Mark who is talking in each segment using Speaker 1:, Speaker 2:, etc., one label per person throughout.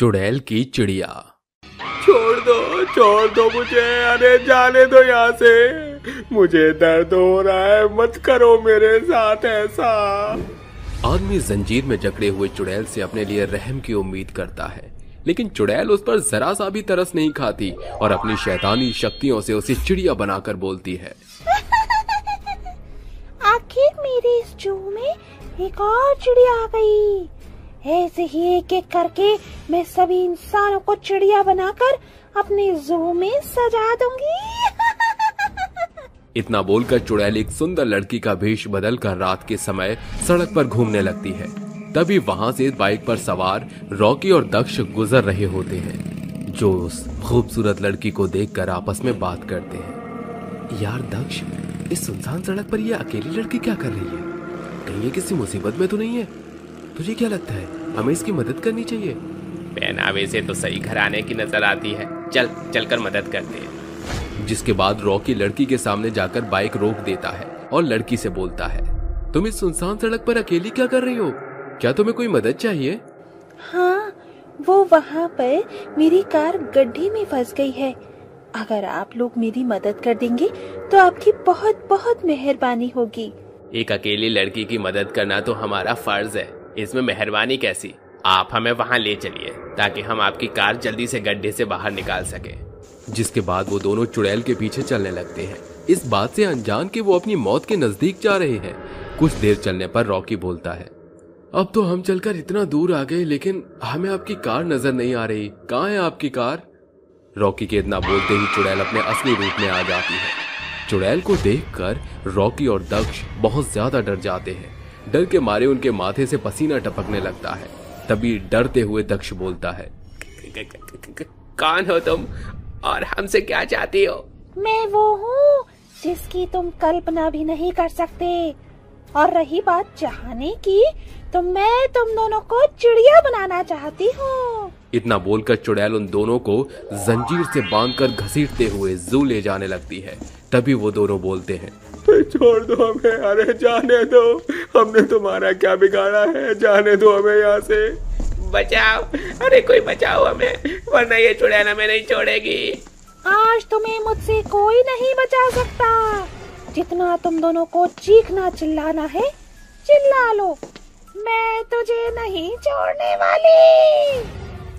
Speaker 1: चुड़ैल की चिड़िया। छोड़ दो मुझे, अरे जाने दो यहाँ से, मुझे दर्द हो रहा है, मत करो मेरे साथ ऐसा। आदमी जंजीर में जकड़े हुए चुड़ैल से अपने लिए रहम की उम्मीद करता है, लेकिन चुड़ैल उस पर जरा सा भी तरस नहीं खाती और अपनी शैतानी शक्तियों से उसे चिड़िया बनाकर बोलती है।
Speaker 2: आखिर मेरे इस जू में एक और चिड़िया आ गई। ऐसे ही एक एक करके मैं सभी इंसानों को चिड़िया बनाकर अपने जू में सजा दूंगी।
Speaker 1: इतना बोलकर चुड़ैल एक सुंदर लड़की का वेश बदलकर रात के समय सड़क पर घूमने लगती है। तभी वहां से बाइक पर सवार रॉकी और दक्ष गुजर रहे होते हैं, जो उस खूबसूरत लड़की को देखकर आपस में बात करते हैं। यार दक्ष, इस सुनसान सड़क पर यह अकेली लड़की क्या कर रही है? कहीं ये किसी मुसीबत में तो नहीं है? तुझे क्या लगता है, हमें इसकी मदद करनी चाहिए?
Speaker 3: पहनावे से तो सही घराने की नजर आती है, चल कर मदद करते हैं।
Speaker 1: जिसके बाद रॉकी लड़की के सामने जाकर बाइक रोक देता है और लड़की से बोलता है, तुम इस सुनसान सड़क पर अकेली क्या कर रही हो? क्या तुम्हें कोई मदद चाहिए?
Speaker 2: हाँ, वो वहाँ पर मेरी कार गड्ढे में फंस गई है। अगर आप लोग मेरी मदद कर देंगे तो आपकी बहुत बहुत मेहरबानी होगी।
Speaker 3: एक अकेली लड़की की मदद करना तो हमारा फर्ज है, इसमें मेहरबानी कैसी? आप हमें वहाँ ले चलिए ताकि हम आपकी कार जल्दी से गड्ढे से बाहर निकाल सके।
Speaker 1: जिसके बाद वो दोनों चुड़ैल के पीछे चलने लगते हैं, इस बात से अनजान कि वो अपनी मौत के नजदीक जा रहे हैं। कुछ देर चलने पर रॉकी बोलता है, अब तो हम चलकर इतना दूर आ गए, लेकिन हमें आपकी कार नजर नहीं आ रही, कहाँ है आपकी कार? रॉकी के इतना बोलते ही चुड़ैल अपने असली रूप में आ जाती है। चुड़ैल को देखकर रॉकी और दक्ष बहुत ज्यादा डर जाते हैं। डर के मारे उनके माथे से पसीना टपकने लगता है। तभी डरते हुए दक्ष बोलता है,
Speaker 3: कौन हो तुम और हमसे क्या चाहती हो?
Speaker 2: मैं वो हूँ जिसकी तुम कल्पना भी नहीं कर सकते। और रही बात चाहने की, तो मैं तुम दोनों को चिड़िया बनाना चाहती हूँ।
Speaker 1: इतना बोलकर चुड़ैल उन दोनों को जंजीर से बांधकर घसीटते हुए जू ले जाने लगती है। तभी वो दोनों बोलते हैं, छोड़ दो हमें, अरे जाने दो, हमने तुम्हारा क्या बिगाड़ा है, जाने दो हमें यहाँ से।
Speaker 3: बचाओ, अरे कोई बचाओ हमें, वरना ये चुड़ैल हमें नहीं छोड़ेगी।
Speaker 2: आज तुम्हें मुझसे कोई नहीं बचा सकता। जितना तुम दोनों को चीखना चिल्लाना है, चिल्ला लो, मैं तुझे नहीं छोड़ने वाली।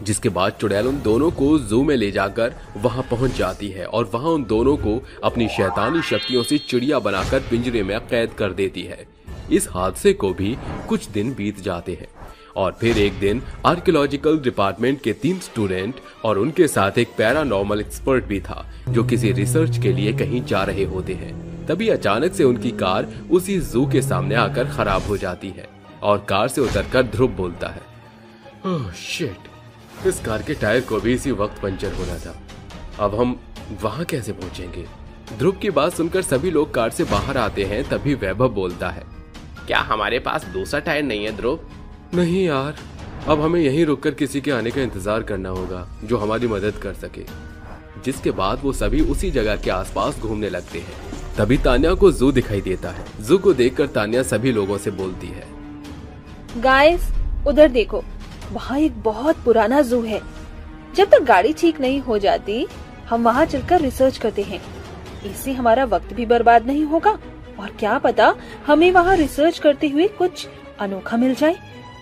Speaker 1: जिसके बाद चुड़ैल उन दोनों को जू में ले जाकर वहां पहुंच जाती है और वहां उन दोनों को अपनी शैतानी शक्तियों से चिड़िया बनाकर पिंजरे में कैद कर देती है। इस हादसे को भी कुछ दिन बीत जाते हैं और फिर एक दिन आर्कियोलॉजिकल डिपार्टमेंट के 3 स्टूडेंट और उनके साथ एक पैरानॉर्मल एक्सपर्ट भी था, जो किसी रिसर्च के लिए कहीं जा रहे होते हैं। तभी अचानक से उनकी कार उसी जू के सामने आकर खराब हो जाती है और कार से उतरकर ध्रुव बोलता है, ओह शिट, इस कार के टायर को भी इसी वक्त पंचर होना था, अब हम वहां कैसे पहुंचेंगे? ध्रुव की बात सुनकर सभी लोग कार से बाहर आते हैं। तभी वैभव बोलता है,
Speaker 3: क्या हमारे पास दूसरा टायर नहीं है ध्रुव?
Speaker 1: नहीं यार, अब हमें यहीं रुककर किसी के आने का इंतजार करना होगा जो हमारी मदद कर सके। जिसके बाद वो सभी उसी जगह के आसपास घूमने लगते हैं। तभी तान्या को जू दिखाई देता है। जू को देखकर तान्या सभी लोगों से बोलती है,
Speaker 2: गाइस उधर देखो, वहाँ एक बहुत पुराना जू है। जब तक गाड़ी ठीक नहीं हो जाती, हम वहाँ चलकर रिसर्च करते हैं। इससे हमारा वक्त भी बर्बाद नहीं होगा और क्या पता हमें वहाँ रिसर्च करते हुए कुछ अनोखा मिल जाए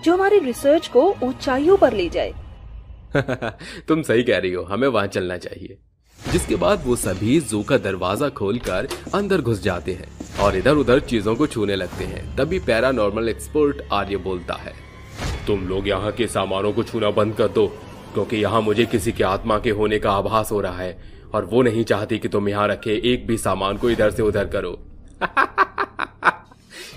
Speaker 2: जो हमारे रिसर्च को ऊंचाइयों पर ले जाए।
Speaker 1: तुम सही कह रही हो, हमें वहाँ चलना चाहिए। जिसके बाद वो सभी जू का दरवाजा खोलकर अंदर घुस जाते हैं और इधर उधर चीजों को छूने लगते हैं। तभी पैरानॉर्मल एक्सपर्ट आर्य बोलता है, तुम लोग यहाँ के सामानों को छूना बंद कर दो, क्योंकि यहाँ मुझे किसी के आत्मा के होने का आभास हो रहा है और वो नहीं चाहती कि तुम यहाँ रखे एक भी सामान को इधर से उधर करो।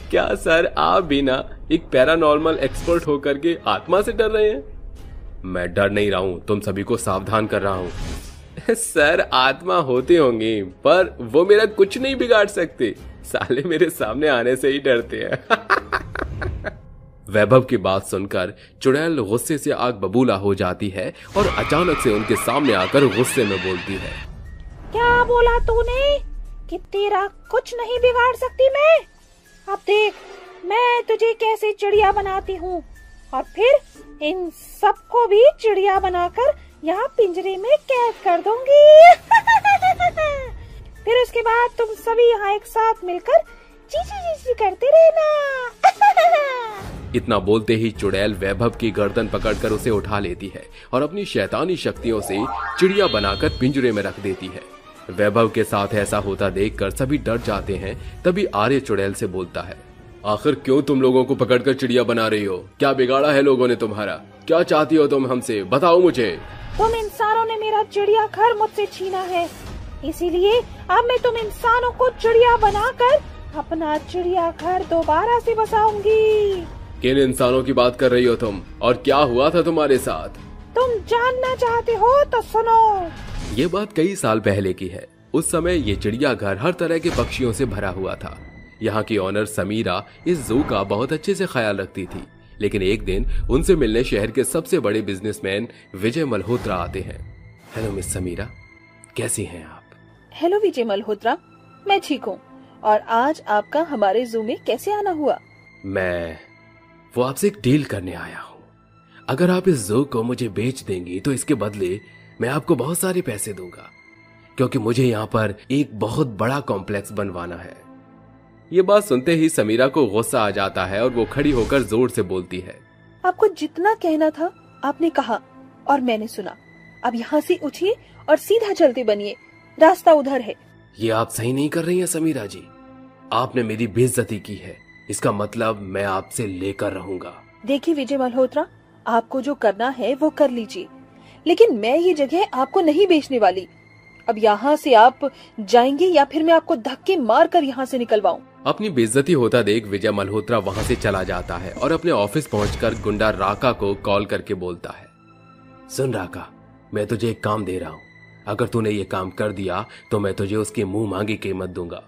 Speaker 1: क्या सर, आप भी ना एक पैरानॉर्मल एक्सपर्ट होकर के आत्मा से डर रहे हैं? मैं डर नहीं रहा हूँ, तुम सभी को सावधान कर रहा हूँ। सर, आत्मा होती होंगी पर वो मेरा कुछ नहीं बिगाड़ सकते, साले मेरे सामने आने से ही डरते हैं। वैभव की बात सुनकर चुड़ैल गुस्से से आग बबूला हो जाती है और अचानक से उनके सामने आकर गुस्से में बोलती है,
Speaker 2: क्या बोला तूने कि तेरा कुछ नहीं बिगाड़ सकती मैं? अब देख मैं तुझे कैसे चिड़िया बनाती हूँ और फिर इन सबको भी चिड़िया बनाकर यहाँ पिंजरे में कैद कर दूंगी। फिर उसके बाद तुम सभी यहाँ एक साथ मिलकर चीची चीची करते रहना।
Speaker 1: इतना बोलते ही चुड़ैल वैभव की गर्दन पकड़कर उसे उठा लेती है और अपनी शैतानी शक्तियों से चिड़िया बनाकर पिंजरे में रख देती है। वैभव के साथ ऐसा होता देखकर सभी डर जाते हैं। तभी आर्य चुड़ैल से बोलता है, आखिर क्यों तुम लोगों को पकड़कर चिड़िया बना रही हो? क्या बिगाड़ा है लोगों ने तुम्हारा? क्या चाहती हो तुम हमसे? बताओ मुझे।
Speaker 2: तुम इंसानों ने मेरा चिड़िया घर मुझसे छीना है, इसीलिए अब मैं तुम इंसानों को चिड़िया बनाकर अपना चिड़िया घर दोबारा से बसाऊंगी।
Speaker 1: किन इंसानों की बात कर रही हो तुम? और क्या हुआ था तुम्हारे साथ?
Speaker 2: तुम जानना चाहते हो तो सुनो।
Speaker 1: ये बात कई साल पहले की है। उस समय ये चिड़ियाघर हर तरह के पक्षियों से भरा हुआ था। यहाँ की ऑनर समीरा इस जू का बहुत अच्छे से ख्याल रखती थी। लेकिन एक दिन उनसे मिलने शहर के सबसे बड़े बिजनेसमैन विजय मल्होत्रा आते हैं। हेलो मिस समीरा, कैसी हैं आप?
Speaker 2: हेलो विजय मल्होत्रा, मैं ठीक हूँ। और आज आपका हमारे जू में कैसे आना हुआ?
Speaker 1: वो आपसे एक डील करने आया हूँ। अगर आप इस जू को मुझे बेच देंगी तो इसके बदले मैं आपको बहुत सारे पैसे दूंगा, क्योंकि मुझे यहाँ पर एक बहुत बड़ा कॉम्प्लेक्स बनवाना है। ये बात सुनते ही समीरा को गुस्सा आ जाता है और वो खड़ी होकर जोर से बोलती है,
Speaker 2: आपको जितना कहना था आपने कहा और मैंने सुना। अब यहाँ से उठिए और सीधा चलते बनिए, रास्ता उधर है।
Speaker 1: ये आप सही नहीं कर रही हैं समीरा जी। आपने मेरी बेइज्जती की है, इसका मतलब मैं आपसे लेकर रहूंगा।
Speaker 2: देखिए विजय मल्होत्रा, आपको जो करना है वो कर लीजिए, लेकिन मैं ये जगह आपको नहीं बेचने वाली। अब यहाँ से आप जाएंगे या फिर मैं आपको धक्के मार कर यहाँ से निकलवाऊं।
Speaker 1: अपनी बेइज्जती होता देख विजय मल्होत्रा वहाँ से चला जाता है और अपने ऑफिस पहुंचकर गुंडा राका को कॉल करके बोलता है, सुन राका, मैं तुझे एक काम दे रहा हूँ। अगर तूने ये काम कर दिया तो मैं तुझे उसकी मुंह मांगी कीमत दूंगा।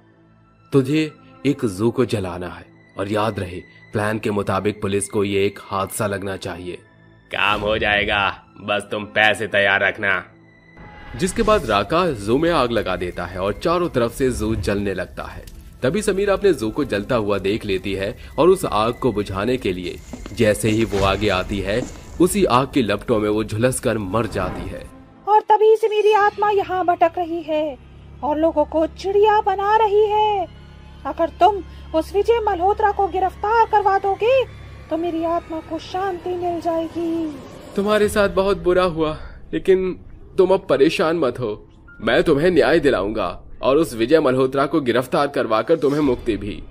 Speaker 1: तुझे एक जू को जलाना है और याद रहे, प्लान के मुताबिक पुलिस को ये एक हादसा लगना चाहिए।
Speaker 3: काम हो जाएगा, बस तुम पैसे तैयार रखना।
Speaker 1: जिसके बाद राका जू में आग लगा देता है और चारों तरफ से जू जलने लगता है। तभी समीरा अपने जू को जलता हुआ देख लेती है और उस आग को बुझाने के लिए जैसे ही वो आगे आती है, उसी आग की लपटों में वो झुलस कर मर जाती है।
Speaker 2: और तभी से मेरी आत्मा यहाँ भटक रही है और लोगों को चिड़िया बना रही है। अगर तुम उस विजय मल्होत्रा को गिरफ्तार करवा दोगे तो मेरी आत्मा को शांति मिल जाएगी।
Speaker 1: तुम्हारे साथ बहुत बुरा हुआ, लेकिन तुम अब परेशान मत हो। मैं तुम्हें न्याय दिलाऊंगा और उस विजय मल्होत्रा को गिरफ्तार करवाकर तुम्हें मुक्ति भी।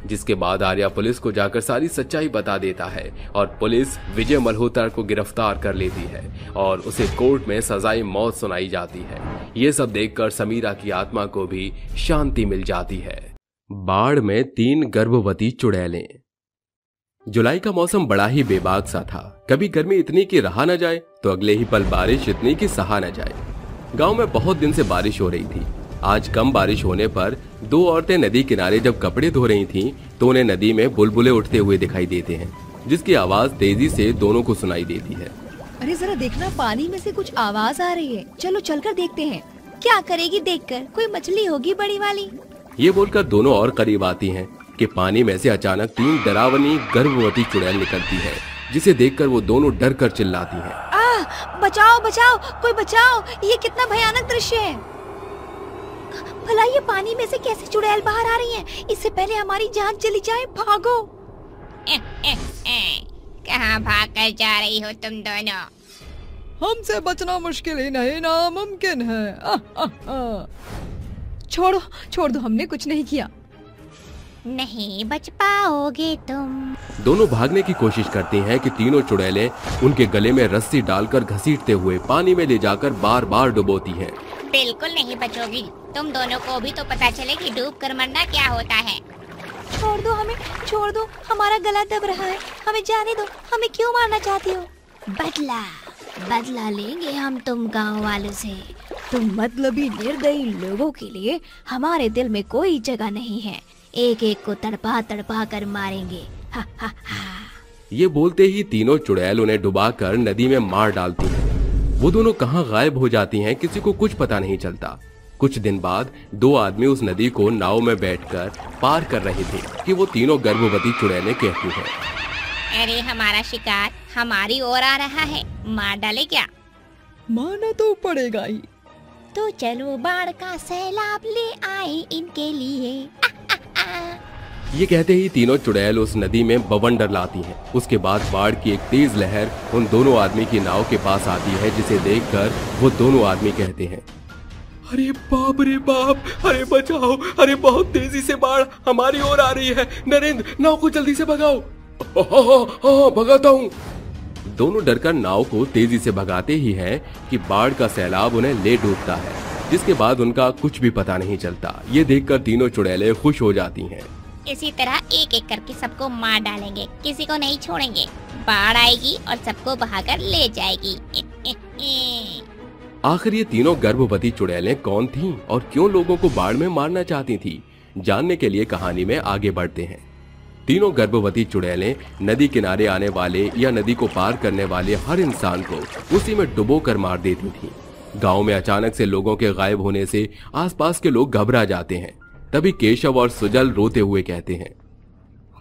Speaker 1: जिसके बाद आर्या पुलिस को जाकर सारी सच्चाई बता देता है और पुलिस विजय मल्होत्रा को गिरफ्तार कर लेती है और उसे कोर्ट में सजाए मौत सुनाई जाती है। ये सब देखकर समीरा की आत्मा को भी शांति मिल जाती है। बाढ़ में 3 गर्भवती चुड़ैलें। जुलाई का मौसम बड़ा ही बेबाक सा था। कभी गर्मी इतनी कि रहा न जाए तो अगले ही पल बारिश इतनी कि सहा न जाए। गांव में बहुत दिन से बारिश हो रही थी। आज कम बारिश होने पर 2 औरतें नदी किनारे जब कपड़े धो रही थीं, तो उन्हें नदी में बुलबुले उठते हुए दिखाई देते हैं, जिसकी आवाज तेजी से दोनों को सुनाई देती है।
Speaker 4: अरे जरा देखना, पानी में से कुछ आवाज आ रही है। चलो चलकर देखते हैं। क्या करेगी देखकर? कोई मछली होगी बड़ी वाली।
Speaker 1: ये बोलकर दोनों और करीब आती हैं कि पानी में से अचानक 3 डरावनी गर्भवती चुड़ैल निकलती है, जिसे देखकर वो दोनों डर कर चिल्लाती हैं।
Speaker 4: बचाओ बचाओ, कोई बचाओ, ये कितना भयानक दृश्य है। भला ये पानी में से कैसे चुड़ैल बाहर आ रही हैं? इससे पहले हमारी जान चली जाए, भागो।
Speaker 5: कहाँ भाग कर जा रही हो तुम दोनों?
Speaker 4: हमसे बचना मुश्किल ही नहीं, नामुमकिन है। छोड़ो छोड़ दो, हमने कुछ नहीं किया।
Speaker 5: नहीं बच पाओगे तुम।
Speaker 1: दोनों भागने की कोशिश करती हैं कि तीनों चुड़ैलें उनके गले में रस्सी डालकर घसीटते हुए पानी में ले जाकर बार बार डुबोती हैं।
Speaker 5: बिल्कुल नहीं बचोगी। तुम दोनों को भी तो पता चले कि डूब कर मरना क्या होता है।
Speaker 4: छोड़ दो हमें, छोड़ दो, हमारा गला दब रहा है, हमें जाने दो। हमें क्यों मारना चाहती हो?
Speaker 5: बदला लेंगे हम तुम गांव वालों से।
Speaker 4: तुम मतलबी निर्दयी लोगों के लिए हमारे दिल में कोई जगह नहीं है।
Speaker 5: एक एक को तड़पा तड़पा कर मारेंगे। हा हा हा।
Speaker 1: ये बोलते ही तीनों चुड़ैल उन्हें डुबाकर नदी में मार डालती हैं। वो दोनों कहाँ गायब हो जाती हैं, किसी को कुछ पता नहीं चलता। कुछ दिन बाद 2 आदमी उस नदी को नाव में बैठकर पार कर रहे थे कि वो तीनों गर्भवती चुड़ैलें कहती हैं,
Speaker 5: अरे हमारा शिकार हमारी ओर आ रहा है, मार डाले क्या?
Speaker 6: मारना तो पड़ेगा ही।
Speaker 4: तो चलो बाढ़ का सैलाब ले आए इनके लिए।
Speaker 1: ये कहते ही तीनों चुड़ैल उस नदी में बवंडर लाती हैं। उसके बाद बाढ़ की एक तेज लहर उन दोनों आदमी की नाव के पास आती है, जिसे देखकर वो दोनों आदमी कहते हैं, अरे बाप रे बाप, अरे बचाओ, अरे बहुत तेजी से बाढ़ हमारी ओर आ रही है। नरेंद्र, नाव को जल्दी से भगाओ। हाँ, भगाता हूँ। दोनों डरकर नाव को तेजी से भगाते ही हैं कि बाढ़ का सैलाब उन्हें ले डूबता है, जिसके बाद उनका कुछ भी पता नहीं चलता। ये देखकर तीनों चुड़ैलें खुश हो जाती हैं।
Speaker 5: इसी तरह एक एक करके सबको मार डालेंगे, किसी को नहीं छोड़ेंगे। बाढ़ आएगी और सबको बहाकर ले जाएगी।
Speaker 1: आखिर ये तीनों गर्भवती चुड़ैलें कौन थीं और क्यों लोगों को बाढ़ में मारना चाहती थी, जानने के लिए कहानी में आगे बढ़ते हैं। तीनों गर्भवती चुड़ैलें नदी किनारे आने वाले या नदी को पार करने वाले हर इंसान को उसी में डुबोकर मार देती थीं। गांव में अचानक से लोगों के गायब होने से आसपास के लोग घबरा जाते हैं। तभी केशव और सुजल रोते हुए कहते हैं,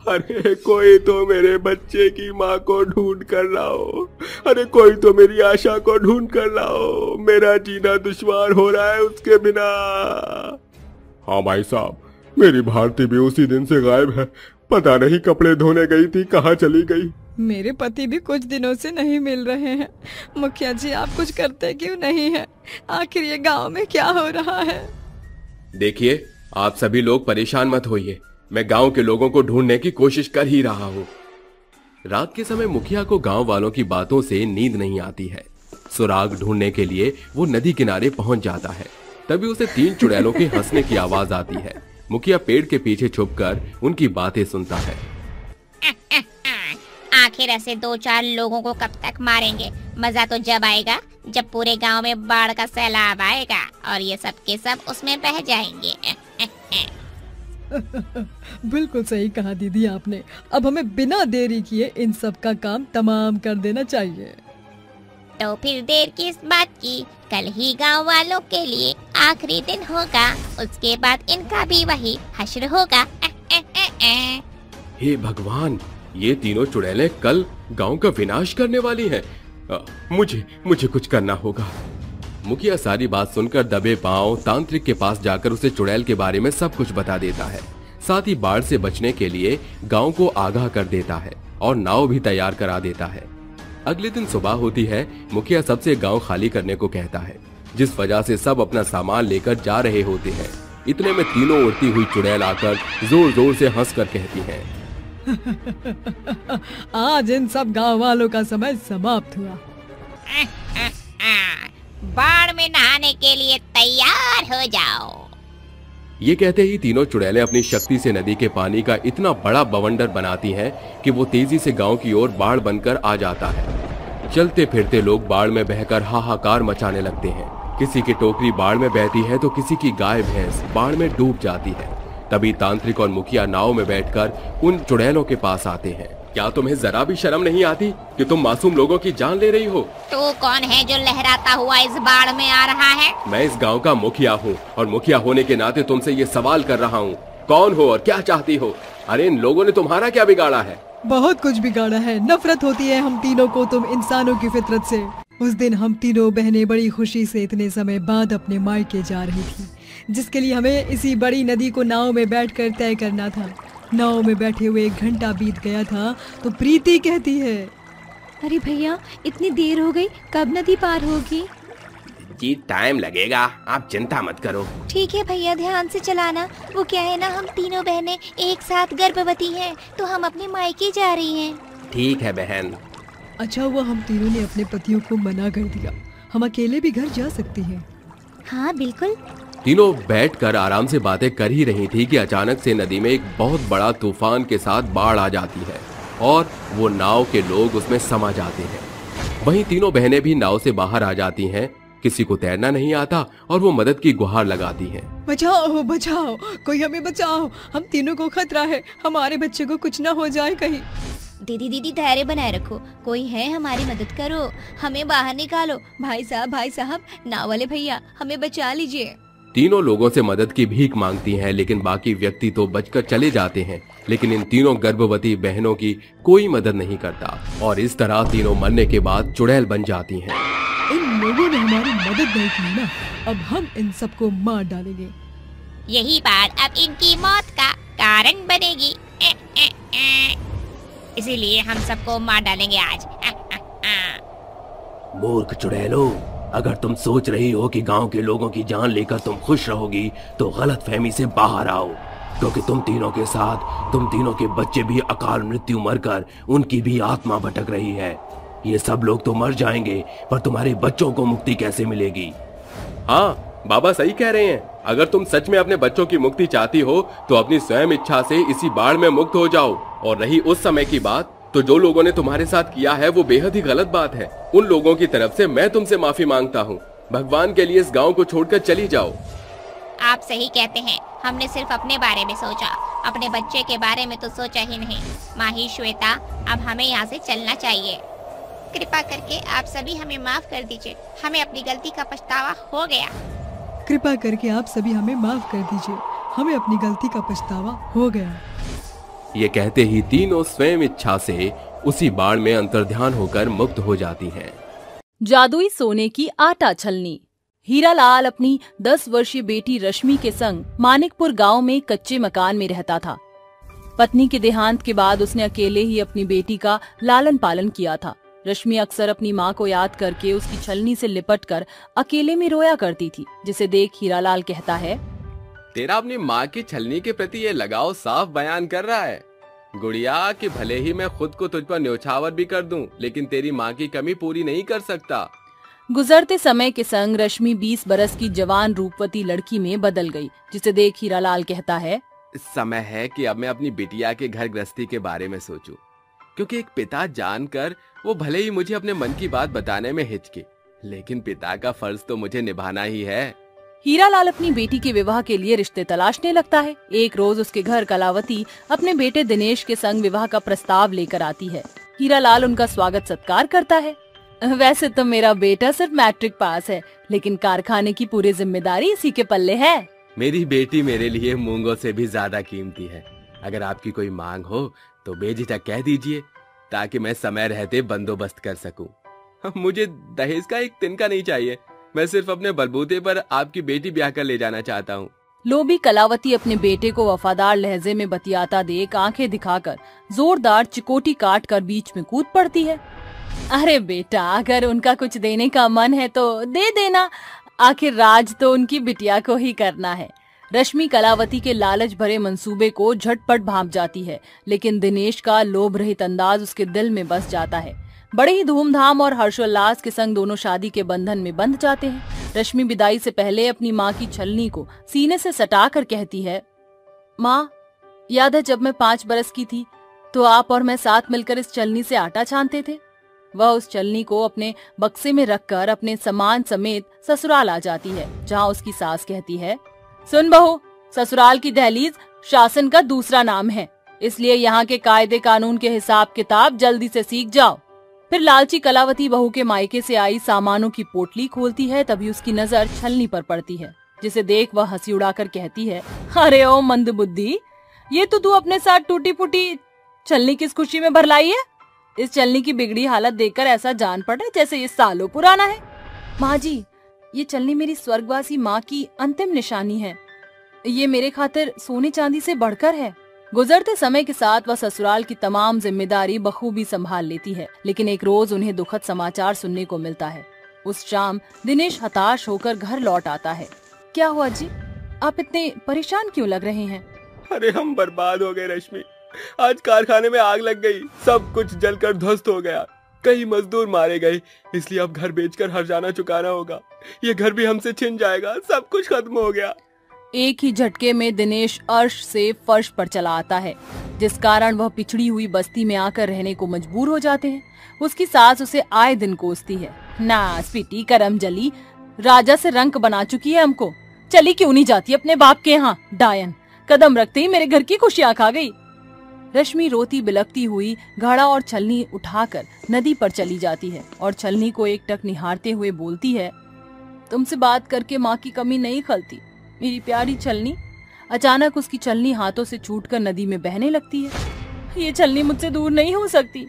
Speaker 1: अरे कोई तो मेरे बच्चे की माँ को ढूंढ कर लाओ, अरे कोई तो मेरी आशा को ढूंढ कर लाओ, मेरा जीना दुश्वार हो रहा है उसके बिना। हाँ भाई साहब, मेरी भारती भी उसी दिन से गायब है, पता नहीं कपड़े धोने गई थी, कहाँ चली गई।
Speaker 6: मेरे पति भी कुछ दिनों से नहीं मिल रहे हैं। मुखिया जी, आप कुछ करते क्यों नहीं है? आखिर ये गांव में क्या हो रहा है?
Speaker 1: देखिए, आप सभी लोग परेशान मत होइए, मैं गांव के लोगों को ढूंढने की कोशिश कर ही रहा हूँ। रात के समय मुखिया को गांव वालों की बातों से नींद नहीं आती है। सुराग ढूंढने के लिए वो नदी किनारे पहुंच जाता है। तभी उसे तीन चुड़ैलों के हंसने की आवाज आती है। मुखिया पेड़ के पीछे छुपकर उनकी बातें सुनता है।
Speaker 5: आखिर ऐसे 2-4 लोगों को कब तक मारेंगे? मजा तो जब आएगा जब पूरे गांव में बाढ़ का सैलाब आएगा और ये सब के सब उसमें बह जाएंगे।
Speaker 6: बिल्कुल सही कहा दीदी आपने। अब हमें बिना देरी किए इन सब का काम तमाम कर देना चाहिए।
Speaker 5: तो फिर देर किस बात की? कल ही गांव वालों के लिए आखिरी दिन होगा, उसके बाद इनका भी वही हश्र होगा।
Speaker 1: हे भगवान, ये तीनों चुड़ैलें कल गांव का विनाश करने वाली हैं। मुझे कुछ करना होगा। मुखिया सारी बात सुनकर दबे पांव तांत्रिक के पास जाकर उसे चुड़ैल के बारे में सब कुछ बता देता है। साथ ही बाढ़ से बचने के लिए गांव को आगाह कर देता है और नाव भी तैयार करा देता है। अगले दिन सुबह होती है। मुखिया सबसे गांव खाली करने को कहता है, जिस वजह से सब अपना सामान लेकर जा रहे होते हैं। इतने में तीनों उड़ती हुई चुड़ैल आकर जोर जोर से हंसकर कहती हैं,
Speaker 6: आज इन सब गांव वालों का समय समाप्त हुआ।
Speaker 5: बाढ़ में नहाने के लिए तैयार हो जाओ।
Speaker 1: ये कहते ही तीनों चुड़ैलें अपनी शक्ति से नदी के पानी का इतना बड़ा बवंडर बनाती हैं कि वो तेजी से गांव की ओर बाढ़ बनकर आ जाता है। चलते फिरते लोग बाढ़ में बहकर हाहाकार मचाने लगते हैं। किसी की टोकरी बाढ़ में बहती है तो किसी की गाय भैंस बाढ़ में डूब जाती है। तभी तांत्रिक और मुखिया नाव में बैठकर उन चुड़ैलों के पास आते हैं। क्या तुम्हें जरा भी शर्म नहीं आती कि तुम मासूम लोगों की जान ले रही हो?
Speaker 5: तू कौन है जो लहराता हुआ इस बाढ़ में आ रहा है?
Speaker 1: मैं इस गांव का मुखिया हूँ और मुखिया होने के नाते तुमसे ये सवाल कर रहा हूँ, कौन हो और क्या चाहती हो? अरे इन लोगों ने तुम्हारा क्या बिगाड़ा है?
Speaker 6: बहुत कुछ बिगाड़ा है। नफरत होती है हम तीनों को तुम इंसानों की फितरत से। उस दिन हम तीनों बहनें बड़ी खुशी से इतने समय बाद अपने मायके जा रही थी, जिसके लिए हमें इसी बड़ी नदी को नाव में बैठकर तय करना था। नाव में बैठे हुए 1 घंटा बीत गया था तो प्रीति कहती है,
Speaker 4: अरे भैया, इतनी देर हो गई, कब नदी पार होगी?
Speaker 3: जी टाइम लगेगा, आप चिंता मत करो।
Speaker 4: ठीक है भैया, ध्यान से चलाना। वो क्या है ना, हम तीनों बहनें एक साथ गर्भवती हैं, तो हम अपने मायके जा रही हैं।
Speaker 3: ठीक है बहन।
Speaker 6: अच्छा हुआ हम तीनों ने अपने पतियों को मना कर दिया, हम अकेले भी घर जा सकती हैं।
Speaker 4: हाँ बिल्कुल।
Speaker 1: तीनों बैठकर आराम से बातें कर ही रही थी कि अचानक से नदी में एक बहुत बड़ा तूफान के साथ बाढ़ आ जाती है और वो नाव के लोग उसमें समा जाते हैं। वहीं तीनों बहनें भी नाव से बाहर आ जाती हैं। किसी को तैरना नहीं आता और वो मदद की गुहार लगाती हैं।
Speaker 6: बचाओ बचाओ, कोई हमें बचाओ, हम तीनों को खतरा है, हमारे बच्चे को कुछ न हो जाए कहीं।
Speaker 4: दीदी धैर्य बनाए रखो, कोई है, हमारी मदद करो, हमें बाहर निकालो। भाई साहब, नाव वाले भैया, हमें बचा लीजिए।
Speaker 1: तीनों लोगों से मदद की भीख मांगती हैं, लेकिन बाकी व्यक्ति तो बचकर चले जाते हैं। लेकिन इन तीनों गर्भवती बहनों की कोई मदद नहीं करता और इस तरह तीनों मरने के बाद चुड़ैल बन जाती हैं।
Speaker 6: इन लोगों ने हमारी मदद नहीं की ना, अब हम इन सबको मार डालेंगे।
Speaker 5: यही बात अब इनकी मौत का कारण बनेगी। इसीलिए हम सबको मार डालेंगे आज।
Speaker 3: मूर्ख चुड़ैलो, अगर तुम सोच रही हो कि गांव के लोगों की जान लेकर तुम खुश रहोगी तो गलतफहमी से बाहर आओ, क्योंकि तुम तीनों के साथ तुम तीनों के बच्चे भी अकाल मृत्यु मरकर उनकी भी आत्मा भटक रही है। ये सब लोग तो मर जाएंगे, पर तुम्हारे बच्चों को मुक्ति कैसे मिलेगी?
Speaker 1: हाँ, बाबा सही कह रहे हैं। अगर तुम सच में अपने बच्चों की मुक्ति चाहती हो तो अपनी स्वयं इच्छा से इसी बाढ़ में मुक्त हो जाओ। और रही उस समय की बात, तो जो लोगों ने तुम्हारे साथ किया है वो बेहद ही गलत बात है। उन लोगों की तरफ से मैं तुमसे माफी मांगता हूँ। भगवान के लिए इस गांव को छोड़कर चली जाओ।
Speaker 5: आप सही कहते हैं, हमने सिर्फ अपने बारे में सोचा, अपने बच्चे के बारे में तो सोचा ही नहीं। माही श्वेता, अब हमें यहाँ से चलना चाहिए। कृपा करके आप सभी हमें माफ कर दीजिए, हमें अपनी गलती का पछतावा हो गया।
Speaker 6: कृपा करके आप सभी हमें माफ कर दीजिए, हमें अपनी गलती का पछतावा हो गया।
Speaker 1: ये कहते ही तीनों स्वयं इच्छा से उसी बाढ़ में अंतर्ध्यान होकर मुक्त हो जाती हैं।
Speaker 7: जादुई सोने की आटा छलनी। हीरालाल अपनी 10 वर्षीय बेटी रश्मि के संग मानिकपुर गांव में कच्चे मकान में रहता था। पत्नी के देहांत के बाद उसने अकेले ही अपनी बेटी का लालन पालन किया था। रश्मि अक्सर अपनी माँ को याद करके उसकी छलनी से लिपटकर अकेले में रोया करती थी, जिसे देख हीरालाल कहता है,
Speaker 1: तेरा अपनी माँ की छलनी के प्रति ये लगाव साफ बयान कर रहा है गुड़िया, कि भले ही मैं खुद को तुझ पर न्योछावर भी कर दूं, लेकिन तेरी माँ की कमी पूरी नहीं कर सकता।
Speaker 7: गुजरते समय के संग रश्मि 20 बरस की जवान रूपवती लड़की में बदल गई, जिसे देख हीरालाल कहता है,
Speaker 1: समय है कि अब मैं अपनी बिटिया के घर गृहस्थी के बारे में सोचूं, क्योंकि एक पिता जानकर वो भले ही मुझे अपने मन की बात बताने में हिचके, लेकिन पिता का फर्ज तो मुझे निभाना ही है।
Speaker 7: हीरालाल अपनी बेटी के विवाह के लिए रिश्ते तलाशने लगता है। एक रोज उसके घर कलावती अपने बेटे दिनेश के संग विवाह का प्रस्ताव लेकर आती है। हीरालाल उनका स्वागत सत्कार करता है। वैसे तो मेरा बेटा सिर्फ मैट्रिक पास है, लेकिन कारखाने की पूरी जिम्मेदारी इसी के पल्ले है।
Speaker 1: मेरी बेटी मेरे लिए मूंगों से भी ज्यादा कीमती है। अगर आपकी कोई मांग हो तो बेझिझक कह दीजिए, ताकि मैं समय रहते बंदोबस्त कर सकूं। मुझे दहेज का एक तिनका नहीं चाहिए, मैं सिर्फ अपने बलबूते पर आपकी बेटी ब्याह कर ले जाना चाहता हूँ।
Speaker 7: लोभी कलावती अपने बेटे को वफादार लहजे में बतियाता देख आंखें दिखाकर जोरदार चिकोटी काट कर बीच में कूद पड़ती है। अरे बेटा, अगर उनका कुछ देने का मन है तो दे देना, आखिर राज तो उनकी बिटिया को ही करना है। रश्मि कलावती के लालच भरे मंसूबे को झटपट भांप जाती है, लेकिन दिनेश का लोभ रहित अंदाज उसके दिल में बस जाता है। बड़े ही धूमधाम और हर्षोल्लास के संग दोनों शादी के बंधन में बंध जाते हैं। रश्मि विदाई से पहले अपनी माँ की छलनी को सीने से सटा कर कहती है, माँ, याद है जब मैं 5 बरस की थी तो आप और मैं साथ मिलकर इस छलनी से आटा छानते थे। वह उस छलनी को अपने बक्से में रखकर अपने सामान समेत ससुराल आ जाती है, जहाँ उसकी सास कहती है, सुन बहू, ससुराल की दहलीज शासन का दूसरा नाम है, इसलिए यहाँ के कायदे कानून के हिसाब किताब जल्दी से सीख जाओ। फिर लालची कलावती बहू के मायके से आई सामानों की पोटली खोलती है, तभी उसकी नजर छलनी पर पड़ती है, जिसे देख वह हंसी उड़ाकर कहती है, अरे ओ मंदबुद्धि, ये तो तू अपने साथ टूटी फूटी छलनी किस खुशी में भर लाई है? इस छलनी की बिगड़ी हालत देखकर ऐसा जान पड़ा जैसे ये सालों पुराना है। माँ जी, ये छलनी मेरी स्वर्गवासी माँ की अंतिम निशानी है, ये मेरे खातिर सोने चांदी से बढ़कर है। गुजरते समय के साथ वह ससुराल की तमाम जिम्मेदारी बखूबी संभाल लेती है, लेकिन एक रोज उन्हें दुखद समाचार सुनने को मिलता है। उस शाम दिनेश हताश होकर घर लौट आता है। क्या हुआ जी, आप इतने परेशान क्यों लग रहे हैं?
Speaker 1: अरे हम बर्बाद हो गए रश्मि, आज कारखाने में आग लग गई, सब कुछ जलकर ध्वस्त हो गया, कई मजदूर मारे गए, इसलिए अब घर बेचकर हर्जाना चुकाना होगा, ये घर भी हमसे छिन जाएगा, सब कुछ खत्म हो गया।
Speaker 7: एक ही झटके में दिनेश अर्श से फर्श पर चला आता है, जिस कारण वह पिछड़ी हुई बस्ती में आकर रहने को मजबूर हो जाते हैं। उसकी सास उसे आए दिन कोसती है, ना स्पीटी करम जली, राजा से रंक बना चुकी है हमको, चली क्यों नहीं जाती अपने बाप के यहाँ? डायन, कदम रखते ही मेरे घर की खुशियां खा गई। रश्मि रोती बिलखती हुई घड़ा और छलनी उठाकर नदी पर चली जाती है और छलनी को एकटक निहारते हुए बोलती है, तुमसे बात करके माँ की कमी नहीं खलती, मेरी प्यारी छलनी। अचानक उसकी छलनी हाथों से छूटकर नदी में बहने लगती है। ये छलनी मुझसे दूर नहीं हो सकती।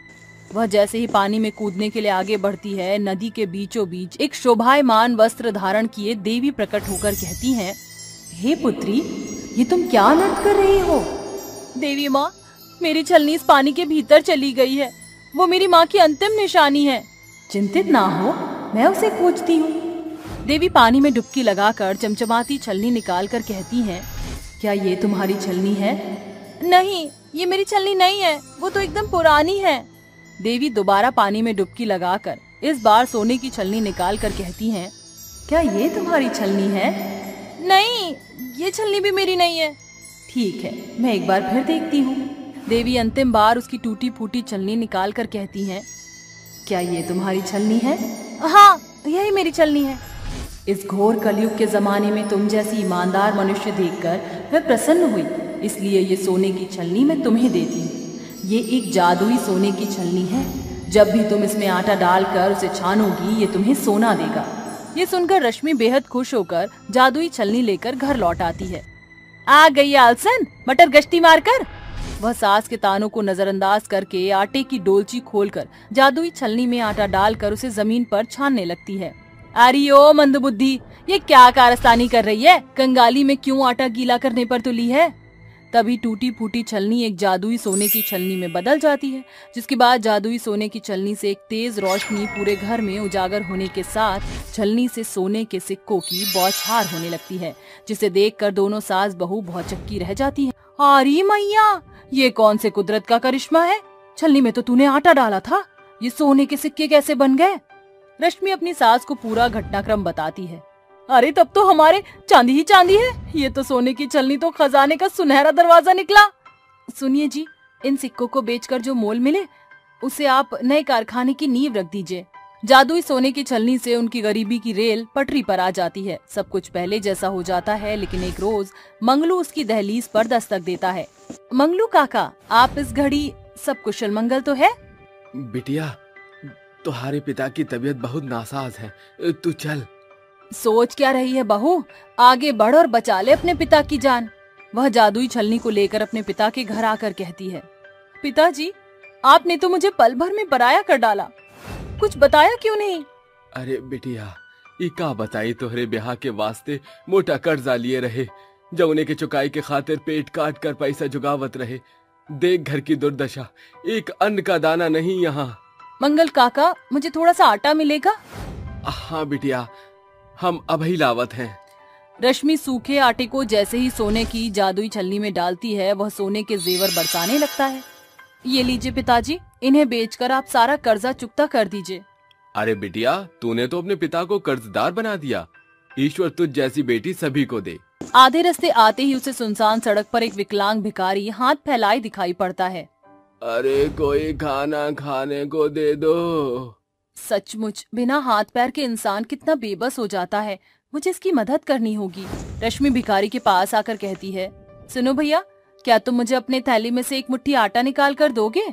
Speaker 7: वह जैसे ही पानी में कूदने के लिए आगे बढ़ती है, नदी के बीचों बीच एक शोभायमान वस्त्र धारण किए देवी प्रकट होकर कहती हैं, हे पुत्री, ये तुम क्या नृत्य कर रही हो? देवी माँ, मेरी छलनी इस पानी के भीतर चली गई है। वो मेरी माँ की अंतिम निशानी है। चिंतित ना हो, मैं उसे खोजती हूँ। देवी पानी में डुबकी लगाकर चमचमाती छलनी निकाल कर कहती हैं, क्या ये तुम्हारी छलनी है? नहीं, ये मेरी छलनी नहीं है, वो तो एकदम पुरानी है। देवी दोबारा पानी में डुबकी लगाकर इस बार सोने की छलनी निकाल कर कहती हैं, क्या ये तुम्हारी छलनी है? नहीं, ये छलनी भी मेरी नहीं है। ठीक है, मैं एक बार फिर देखती हूँ। देवी अंतिम बार उसकी टूटी फूटी छलनी निकाल कर कहती हैं, क्या ये तुम्हारी छलनी है? हाँ, यही मेरी छलनी है। इस घोर कलयुग के जमाने में तुम जैसी ईमानदार मनुष्य देखकर मैं प्रसन्न हुई, इसलिए ये सोने की छलनी मैं तुम्हें देती हूँ। ये एक जादुई सोने की छलनी है। जब भी तुम इसमें आटा डालकर उसे छानोगी, ये तुम्हें सोना देगा। ये सुनकर रश्मि बेहद खुश होकर जादुई छलनी लेकर घर लौट आती है। आ गई आलसन, मटर गश्ती मारकर। वह सास के तानों को नजरअंदाज करके आटे की डोलची खोलकर जादुई छलनी में आटा डालकर उसे जमीन पर छानने लगती है। अरे ओ मंदबुद्धि, ये क्या कारस्तानी कर रही है? कंगाली में क्यों आटा गीला करने पर तुली है? तभी टूटी फूटी छलनी एक जादुई सोने की छलनी में बदल जाती है, जिसके बाद जादुई सोने की छलनी से एक तेज रोशनी पूरे घर में उजागर होने के साथ छलनी से सोने के सिक्कों की बौछार होने लगती है, जिसे देखकर दोनों सास बहू भौचक्की रह जाती हैं। अरे मैया, ये कौन से कुदरत का करिश्मा है? छलनी में तो तूने आटा डाला था, ये सोने के सिक्के कैसे बन गए? रश्मि अपनी सास को पूरा घटनाक्रम बताती है। अरे तब तो हमारे चांदी ही चांदी है, ये तो सोने की छलनी तो खजाने का सुनहरा दरवाजा निकला। सुनिए जी, इन सिक्कों को बेचकर जो मोल मिले उसे आप नए कारखाने की नींव रख दीजिए। जादुई सोने की छलनी से उनकी गरीबी की रेल पटरी पर आ जाती है। सब कुछ पहले जैसा हो जाता है, लेकिन एक रोज मंगलू उसकी दहलीज पर दस्तक देता है। मंगलू काका, आप इस घड़ी सब कुशल मंगल तो है?
Speaker 1: बिटिया, तुम्हारे पिता की तबीयत बहुत नासाज है, तू चल।
Speaker 7: सोच क्या रही है बहू, आगे बढ़ और बचा ले अपने पिता की जान। वह जादुई छलनी को लेकर अपने पिता के घर आकर कहती है, पिताजी, आपने तो मुझे पल भर में पराया कर डाला, कुछ बताया क्यों नहीं?
Speaker 1: अरे बिटिया, ये का बताई तोहरे ब्याह के वास्ते मोटा कर्जा लिए रहे, जौने के चुकाई के खातिर पेट काट कर पैसा जुगावत रहे। देख घर की दुर्दशा, एक अन्न का दाना नहीं यहाँ।
Speaker 7: मंगल काका, मुझे थोड़ा सा आटा मिलेगा?
Speaker 1: हाँ बिटिया, हम अभी लावत हैं।
Speaker 7: रश्मि सूखे आटे को जैसे ही सोने की जादुई छलनी में डालती है, वह सोने के जेवर बरसाने लगता है। ये लीजिए पिताजी, इन्हें बेचकर आप सारा कर्जा चुकता कर दीजिए।
Speaker 1: अरे बिटिया, तूने तो अपने पिता को कर्जदार बना दिया। ईश्वर तुझ जैसी बेटी सभी को दे।
Speaker 7: आधे रास्ते आते ही उसे सुनसान सड़क पर एक विकलांग भिखारी हाथ फैलाए दिखाई पड़ता है।
Speaker 1: अरे कोई खाना खाने को दे दो।
Speaker 7: सचमुच बिना हाथ पैर के इंसान कितना बेबस हो जाता है, मुझे इसकी मदद करनी होगी। रश्मि भिखारी के पास आकर कहती है, सुनो भैया, क्या तुम मुझे अपने थैली में से एक मुट्ठी आटा निकाल कर दोगे?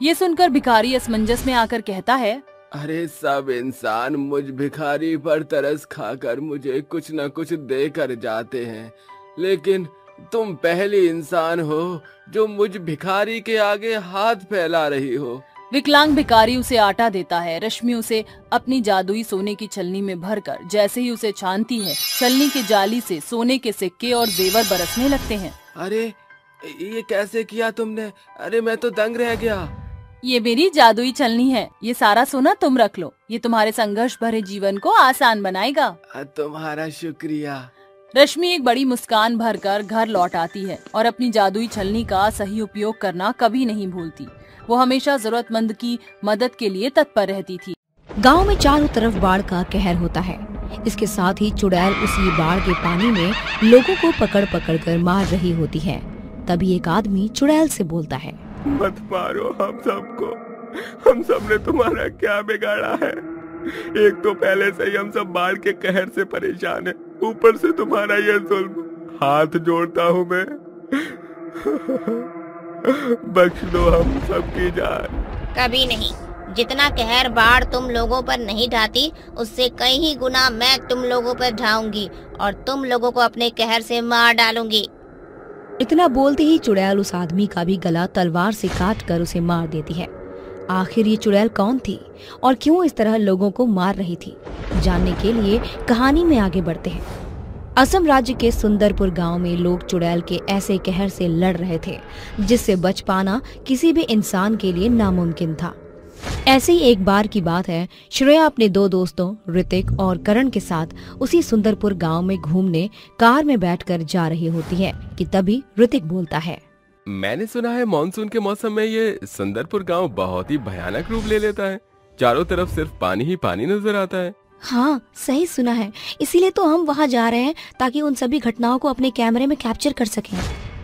Speaker 7: ये सुनकर भिखारी असमंजस में आकर कहता है,
Speaker 1: अरे सब इंसान मुझ भिखारी पर तरस खाकर मुझे कुछ न कुछ दे कर जाते हैं, लेकिन तुम पहली इंसान हो जो मुझ भिखारी के आगे हाथ फैला रही हो।
Speaker 7: विकलांग भिखारी उसे आटा देता है। रश्मि उसे अपनी जादुई सोने की छलनी में भरकर जैसे ही उसे छानती है, छलनी की जाली से सोने के सिक्के और जेवर बरसने लगते हैं।
Speaker 1: अरे ये कैसे किया तुमने? अरे मैं तो दंग रह गया।
Speaker 7: ये मेरी जादुई छलनी है, ये सारा सोना तुम रख लो, ये तुम्हारे संघर्ष भरे जीवन को आसान बनाएगा।
Speaker 1: तुम्हारा शुक्रिया।
Speaker 7: रश्मि एक बड़ी मुस्कान भरकर घर लौट आती है और अपनी जादुई छलनी का सही उपयोग करना कभी नहीं भूलती। वो हमेशा जरूरतमंद की मदद के लिए तत्पर रहती थी।
Speaker 4: गांव में चारों तरफ बाढ़ का कहर होता है। इसके साथ ही चुड़ैल उसी बाढ़ के पानी में लोगों को पकड़ पकड़ कर मार रही होती है। तभी एक आदमी चुड़ैल से बोलता है,
Speaker 3: मत मारो हम सबको, हम सब ने तुम्हारा क्या बिगाड़ा है? एक तो पहले से ही हम सब बाढ़ के कहर से परेशान हैं, ऊपर से तुम्हारा ये जुल्म। हाथ जोड़ता हूँ मैं, बख्श दो हम सबकी जान।
Speaker 5: कभी नहीं, जितना कहर बाढ़ तुम लोगों पर नहीं ढाती, उससे कई गुना मैं तुम लोगों पर ढाऊंगी और तुम लोगों को अपने कहर से मार डालूंगी।
Speaker 4: इतना बोलते ही चुड़ैल उस आदमी का भी गला तलवार से काट कर उसे मार देती है। आखिर ये चुड़ैल कौन थी और क्यों इस तरह लोगों को मार रही थी, जानने के लिए कहानी में आगे बढ़ते हैं। असम राज्य के सुंदरपुर गांव में लोग चुड़ैल के ऐसे कहर से लड़ रहे थे जिससे बच पाना किसी भी इंसान के लिए नामुमकिन था। ऐसे ही एक बार की बात है, श्रेया अपने दो दोस्तों ऋतिक और करण के साथ उसी सुंदरपुर गांव में घूमने कार में बैठकर जा रही होती है कि तभी ऋतिक बोलता है,
Speaker 1: मैंने सुना है मानसून के मौसम में ये सुंदरपुर गांव बहुत ही भयानक रूप ले लेता है। चारों तरफ सिर्फ पानी ही पानी नजर आता है।
Speaker 4: हाँ सही सुना है, इसीलिए तो हम वहाँ जा रहे हैं ताकि उन सभी घटनाओं को अपने कैमरे में कैप्चर कर सकें।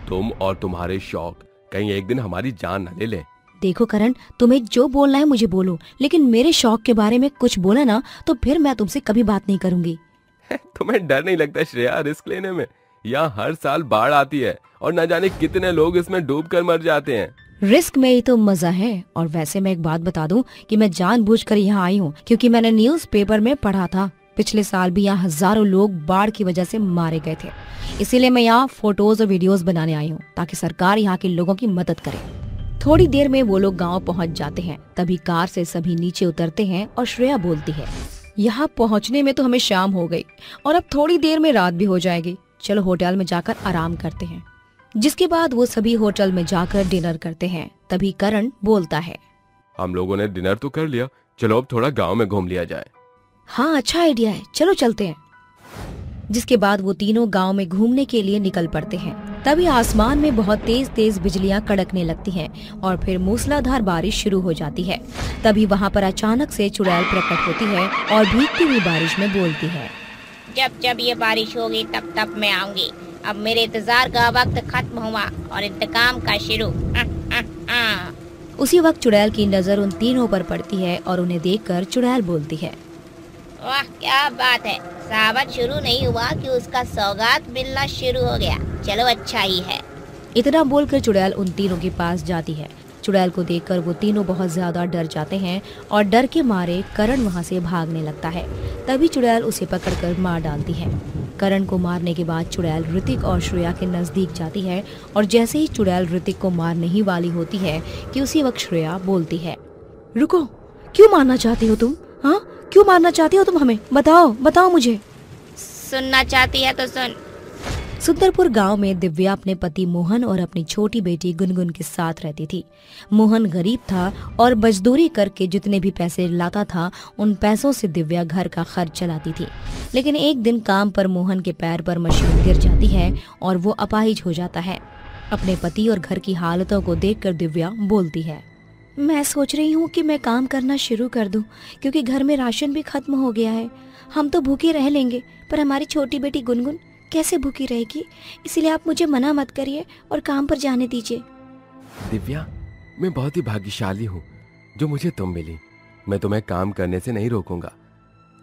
Speaker 1: तुम और तुम्हारे शौक कहीं एक दिन हमारी जान न ले ले।
Speaker 4: देखो करण, तुम्हें जो बोलना है मुझे बोलो, लेकिन मेरे शौक के बारे में कुछ बोला ना तो फिर मैं तुमसे कभी बात नहीं करूंगी।
Speaker 1: तुम्हें डर नहीं लगता श्रेया रिस्क लेने में? यहाँ हर साल बाढ़ आती है और न जाने कितने लोग इसमें डूब कर मर जाते हैं।
Speaker 4: रिस्क में ही तो मजा है। और वैसे मैं एक बात बता दूं कि मैं जानबूझकर यहाँ आई हूँ क्योंकि मैंने न्यूज़पेपर में पढ़ा था पिछले साल भी यहाँ हजारों लोग बाढ़ की वजह से मारे गए थे। इसीलिए मैं यहाँ फोटोज और वीडियोस बनाने आई हूँ ताकि सरकार यहाँ के लोगों की मदद करे। थोड़ी देर में वो लोग गांव पहुंच जाते हैं। तभी कार से सभी नीचे उतरते हैं और श्रेया बोलती है, यहाँ पहुंचने में तो हमें शाम हो गई और अब थोड़ी देर में रात भी हो जाएगी। चलो होटल में जाकर आराम करते हैं। जिसके बाद वो सभी होटल में जाकर डिनर करते हैं। तभी करण बोलता है,
Speaker 1: हम लोगों ने डिनर तो कर लिया, चलो अब थोड़ा गांव में घूम लिया जाए।
Speaker 4: हाँ अच्छा आइडिया है, चलो चलते हैं। जिसके बाद वो तीनों गांव में घूमने के लिए निकल पड़ते हैं। तभी आसमान में बहुत तेज तेज बिजलियां कड़कने लगती हैं और फिर मूसलाधार बारिश शुरू हो जाती है। तभी वहाँ पर अचानक से चुड़ैल प्रकट होती है और भीगती हुई बारिश में बोलती है,
Speaker 5: जब जब ये बारिश होगी तब तब मैं आऊंगी। अब मेरे इंतजार का वक्त खत्म हुआ और इंतकाम का शुरू।
Speaker 4: उसी वक्त चुड़ैल की नजर उन तीनों पर पड़ती है और उन्हें देखकर चुड़ैल बोलती है,
Speaker 5: वाह क्या बात है, सावन शुरू नहीं हुआ कि उसका सौगात मिलना शुरू हो गया। चलो अच्छा ही है।
Speaker 4: इतना बोलकर चुड़ैल उन तीनों के पास जाती है। चुड़ैल को देखकर वो तीनों बहुत ज्यादा डर जाते हैं और डर के मारे करण वहाँ से भागने लगता है। तभी चुड़ैल उसे पकड़कर मार डालती है। करण को मारने के बाद चुड़ैल ऋतिक और श्रेया के नजदीक जाती है और जैसे ही चुड़ैल ऋतिक को मारने ही वाली होती है कि उसी वक्त श्रेया बोलती है, रुको, क्यों मारना चाहती हो तुम? हाँ क्यों मारना चाहती हो तुम हमें? बताओ मुझे।
Speaker 5: सुनना चाहती है तो सुन।
Speaker 4: सुंदरपुर गांव में दिव्या अपने पति मोहन और अपनी छोटी बेटी गुनगुन के साथ रहती थी। मोहन गरीब था और मजदूरी करके जितने भी पैसे लाता था उन पैसों से दिव्या घर का खर्च चलाती थी। लेकिन एक दिन काम पर मोहन के पैर पर मशीन गिर जाती है और वो अपाहिज हो जाता है। अपने पति और घर की हालतों को देखकर दिव्या बोलती है, मैं सोच रही हूँ कि मैं काम करना शुरू कर दूं क्योंकि घर में राशन भी खत्म हो गया है। हम तो भूखे रह लेंगे पर हमारी छोटी बेटी गुनगुन कैसे भूखी रहेगी, इसलिए आप मुझे मना मत करिए और काम पर जाने दीजिए।
Speaker 1: दिव्या, मैं बहुत ही भाग्यशाली हूँ जो मुझे तुम मिली। मैं तुम्हें काम करने से नहीं रोकूंगा।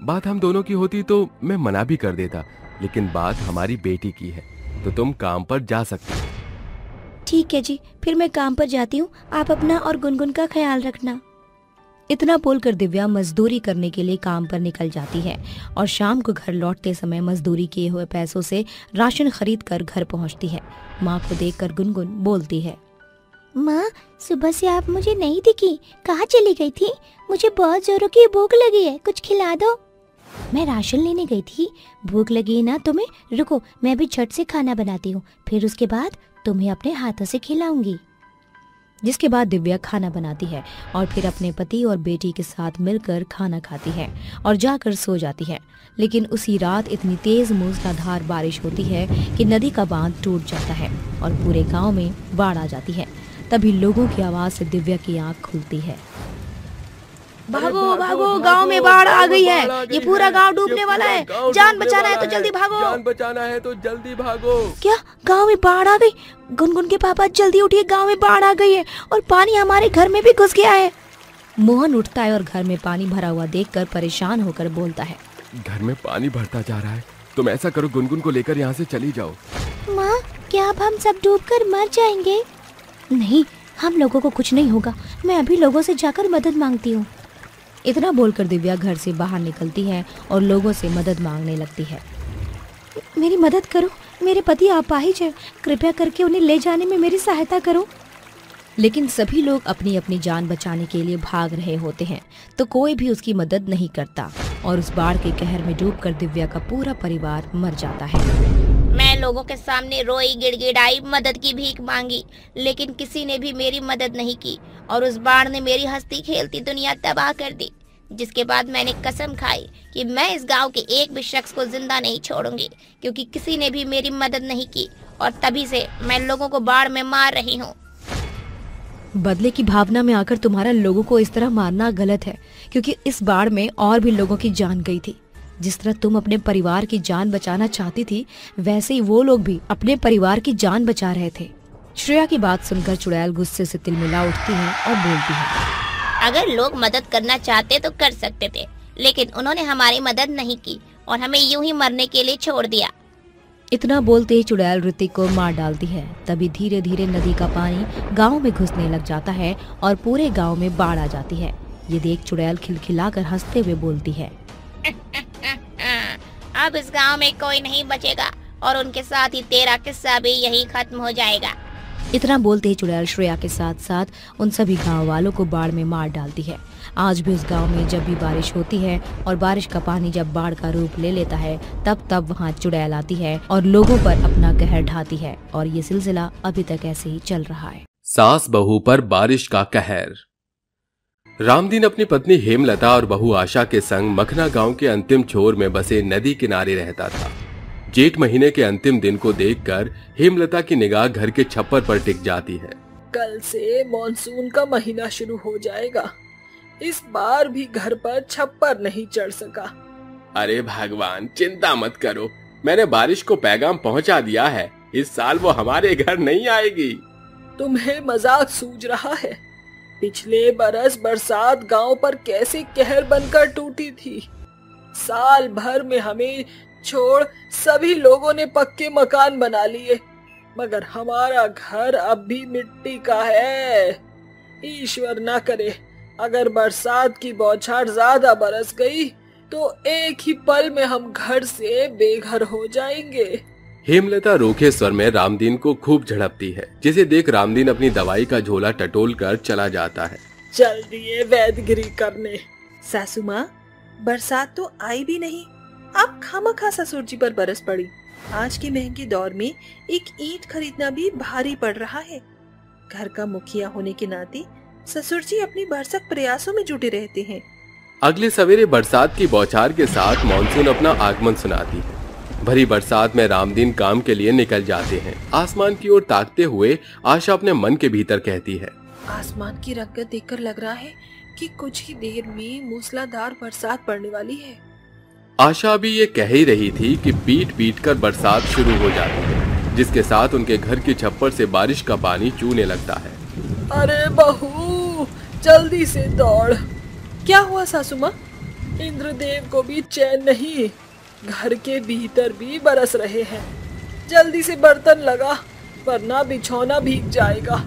Speaker 1: बात हम दोनों की होती तो मैं मना भी कर देता, लेकिन बात हमारी बेटी की है तो तुम काम पर जा सकती हो।
Speaker 4: ठीक है जी, फिर मैं काम पर जाती हूँ। आप अपना और गुनगुन का ख्याल रखना। इतना बोलकर दिव्या मजदूरी करने के लिए काम पर निकल जाती है और शाम को घर लौटते समय मजदूरी किए हुए पैसों से राशन खरीद कर घर पहुँचती है। माँ को देखकर गुनगुन बोलती है,
Speaker 8: माँ सुबह से आप मुझे नहीं दिखी, कहाँ चली गई थी? मुझे बहुत जोरों की भूख लगी है, कुछ खिला दो। मैं राशन लेने गई थी। भूख लगी ना तुम्हें? रुको, मैं अभी झट से खाना बनाती हूँ, फिर उसके बाद तुम्हें अपने हाथों से खिलाऊंगी।
Speaker 4: जिसके बाद दिव्या खाना बनाती है और फिर अपने पति और बेटी के साथ मिलकर खाना खाती है और जाकर सो जाती है। लेकिन उसी रात इतनी तेज मूसलाधार बारिश होती है कि नदी का बांध टूट जाता है और पूरे गांव में बाढ़ आ जाती है। तभी लोगों की आवाज से दिव्या की आंख खुलती है।
Speaker 2: भागो भागो, गांव में बाढ़ आ गई है, ये पूरा गांव डूबने वाला है। जान बचाना है तो जल्दी भागो।
Speaker 1: जान बचाना है तो जल्दी भागो।
Speaker 2: क्या गांव में बाढ़ आ गई? गुनगुन के पापा जल्दी उठिए, गांव में बाढ़ आ गई है और पानी हमारे घर में भी घुस गया है।
Speaker 4: मोहन उठता है और घर में पानी भरा हुआ देखकर परेशान होकर बोलता है,
Speaker 1: घर में पानी भरता जा रहा है, तुम ऐसा करो गुनगुन को लेकर यहाँ से चली जाओ।
Speaker 8: माँ क्या अब हम सब डूबकर मर जाएंगे?
Speaker 4: नहीं, हम लोगों को कुछ नहीं होगा। मैं अभी लोगों से जाकर मदद मांगती हूँ। इतना बोलकर दिव्या घर से बाहर निकलती है और लोगों से मदद मांगने लगती है।
Speaker 8: मेरी मदद करो, मेरे पति अपाहिज है, कृपया करके उन्हें ले जाने में मेरी सहायता करो।
Speaker 4: लेकिन सभी लोग अपनी अपनी जान बचाने के लिए भाग रहे होते हैं, तो कोई भी उसकी मदद नहीं करता और उस बाढ़ के कहर में डूबकर दिव्या का पूरा परिवार मर जाता है।
Speaker 5: मैं लोगों के सामने रोई, गिड़गिड़ाई, मदद की भीख मांगी, लेकिन किसी ने भी मेरी मदद नहीं की और उस बाढ़ ने मेरी हंसती खेलती दुनिया तबाह कर दी। जिसके बाद मैंने कसम खाई कि मैं इस गांव के एक भी शख्स को जिंदा नहीं छोड़ूंगी, क्योंकि किसी ने भी मेरी मदद नहीं की और तभी से मैं लोगों को बाढ़ में मार रही हूँ।
Speaker 4: बदले की भावना में आकर तुम्हारा लोगों को इस तरह मारना गलत है, क्योंकि इस बाढ़ में और भी लोगों की जान गई थी। जिस तरह तुम अपने परिवार की जान बचाना चाहती थी, वैसे ही वो लोग भी अपने परिवार की जान बचा रहे थे। श्रेया की बात सुनकर चुड़ैल गुस्से से तिलमिला उठती है और बोलती है,
Speaker 5: अगर लोग मदद करना चाहते तो कर सकते थे, लेकिन उन्होंने हमारी मदद नहीं की और हमें यूं ही मरने के लिए छोड़ दिया।
Speaker 4: इतना बोलते ही चुड़ैल ऋतिक को मार डालती है। तभी धीरे धीरे नदी का पानी गांव में घुसने लग जाता है और पूरे गांव में बाढ़ आ जाती है। ये देख चुड़ैल खिलखिलाकर हंसते हुए बोलती है,
Speaker 5: अब इस गांव में कोई नहीं बचेगा और उनके साथ ही तेरा किस्सा भी यही खत्म हो जाएगा।
Speaker 4: इतना बोलते ही चुड़ैल श्रेया के साथ साथ उन सभी गांव वालों को बाढ़ में मार डालती है। आज भी उस गांव में जब भी बारिश होती है और बारिश का पानी जब बाढ़ का रूप ले लेता है, तब वहां चुड़ैल आती है और लोगों पर अपना कहर ढाती है और ये सिलसिला अभी तक ऐसे ही चल रहा है।
Speaker 1: सास बहू पर बारिश का कहर। रामदीन अपनी पत्नी हेमलता और बहू आशा के संग मखना गांव के अंतिम छोर में बसे नदी किनारे रहता था। जेठ महीने के अंतिम दिन को देखकर हेमलता की निगाह घर के छप्पर पर टिक जाती है।
Speaker 9: कल से मॉनसून का महीना शुरू हो जाएगा, इस बार भी घर पर छप्पर नहीं चढ़ सका।
Speaker 1: अरे भगवान, चिंता मत करो, मैंने बारिश को पैगाम पहुंचा दिया है, इस साल वो हमारे घर नहीं आएगी।
Speaker 9: तुम्हें मजाक सूझ रहा है? पिछले बरस बरसात गांव पर कैसे कहर बनकर टूटी थी। साल भर में हमें छोड़ सभी लोगों ने पक्के मकान बना लिए, मगर हमारा घर अब भी मिट्टी का है। ईश्वर ना करे अगर बरसात की बौछार ज्यादा बरस गई तो एक ही पल में हम घर से बेघर हो जाएंगे।
Speaker 1: हेमलता रूखे स्वर में रामदीन को खूब झड़पती है, जिसे देख रामदीन अपनी दवाई का झोला टटोल कर चला जाता है।
Speaker 9: चल दिए वैदगिरी करने।
Speaker 2: सासू माँ, बरसात तो आई भी नहीं, अब खामखा ससुर जी पर बरस पड़ी। आज के महंगे दौर में एक ईंट खरीदना भी भारी पड़ रहा है। घर का मुखिया होने के नाते ससुर जी अपनी भरसक प्रयासों में जुटे रहते हैं।
Speaker 1: अगले सवेरे बरसात की बौछार के साथ मॉनसून अपना आगमन सुनाती है। भरी बरसात में रामदीन काम के लिए निकल जाते हैं। आसमान की ओर ताकते हुए आशा अपने मन के भीतर कहती है,
Speaker 2: आसमान की रंगत देखकर लग रहा है कि कुछ ही देर में मूसलाधार बरसात पड़ने वाली है।
Speaker 1: आशा अभी ये कह ही रही थी कि पीट पीट कर बरसात शुरू हो जाती है, जिसके साथ उनके घर की छप्पर से बारिश का पानी चूने लगता है।
Speaker 9: अरे बहू, जल्दी से दौड़।
Speaker 2: क्या हुआ सासू माँ?
Speaker 9: इंद्रदेव को भी चैन नहीं, घर के भीतर भी बरस रहे हैं। जल्दी से बर्तन लगा, वरना बिछौना भीग जाएगा।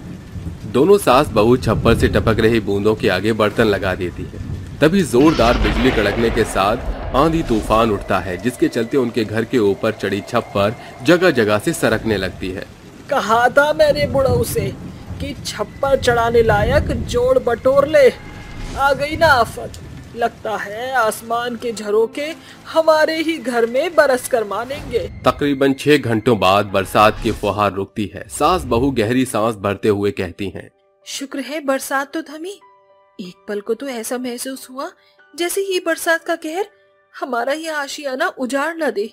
Speaker 1: दोनों सास बहू छप्पर से टपक रही बूंदों के आगे बर्तन लगा देती है। तभी जोरदार बिजली कड़कने के साथ आंधी तूफान उठता है, जिसके चलते उनके घर के ऊपर चढ़ी छप्पर जगह जगह से सरकने लगती है।
Speaker 9: कहा था मैंने बुढ़ऊ से कि छप्पर चढ़ाने लायक जोड़ बटोर ले। आ गई ना आफत। लगता है आसमान के झरोके हमारे ही घर में बरस कर मानेंगे।
Speaker 1: तकरीबन 6 घंटों बाद बरसात की फुहार रुकती है। सास बहू गहरी सांस भरते हुए कहती हैं,
Speaker 2: शुक्र है बरसात तो थमी। एक पल को तो ऐसा महसूस हुआ जैसे ये बरसात का कहर हमारा ये आशियाना उजाड़ न दे।